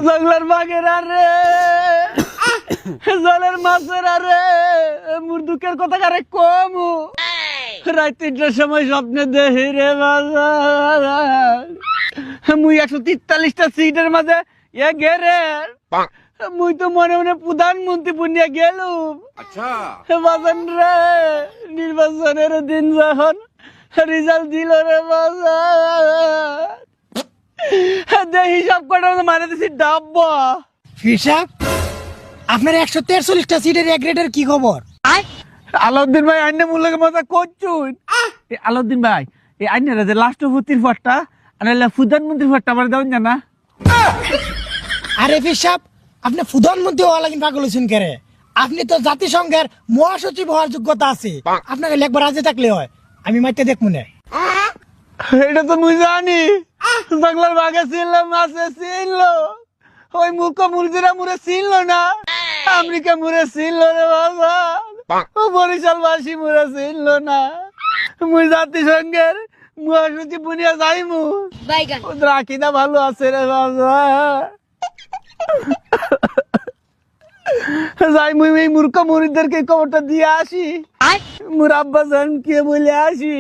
জঙ্গলের বাঘের আরে জলের মাছের আরে মোর দুঃখের কথা কারে কম রাত ৩টার সময় স্বপ্নে দেখি রে বাজার মুই ১৪৩টা সিটের মাঝে এ গেরে মুই তো মনে মনে প্রধানমন্ত্রী পুনিয়া গেলুম। আচ্ছা বাজান রে নির্বাচনের দিন যখন রেজাল্ট দিল রে বাজার দেখি সব কটা মানে দিছি ডাব্বা। হিসাব আপনার ১৪৩টা সিটের এক গ্রেডের কি খবর? আলাউদ্দিন ভাই আইনে মূল্যকে মজা করছুন। আলাউদ্দিন ভাই এই আইনের যে লাস্ট ভর্তির পরটা আনাইলে প্রধানমন্ত্রীর পরটা আমার দেওয়া জানা। আরে হিসাব আপনি প্রধানমন্ত্রী হওয়া লাগেন পাগল হয়েছেন কেরে? আপনি তো জাতিসংঘের মহাসচিব হওয়ার যোগ্যতা আছে, আপনাকে একবার রাজি থাকলে হয়। আমি মাইতে দেখ মনে এটা তো মুই জানি বাংলার বাঘে ছিলাম মাছে ছিনলো ওই মূর্খ মুরগিরা মুড়ে ছিনলো না আমেরিকা মুড়ে ছিনলো রে বাবা ও বরিশালবাসী মুড়ে ছিনলো না মুই জাতিসংঘের মহাসচিব বুনিয়া যাইমু ওদের আকিদা ভালো আছে রে বাবা যাই মুই এই মূর্খ মুড়িদেরকে খবরটা দিয়ে আসি মুর আব্বা জান কে বলে আসি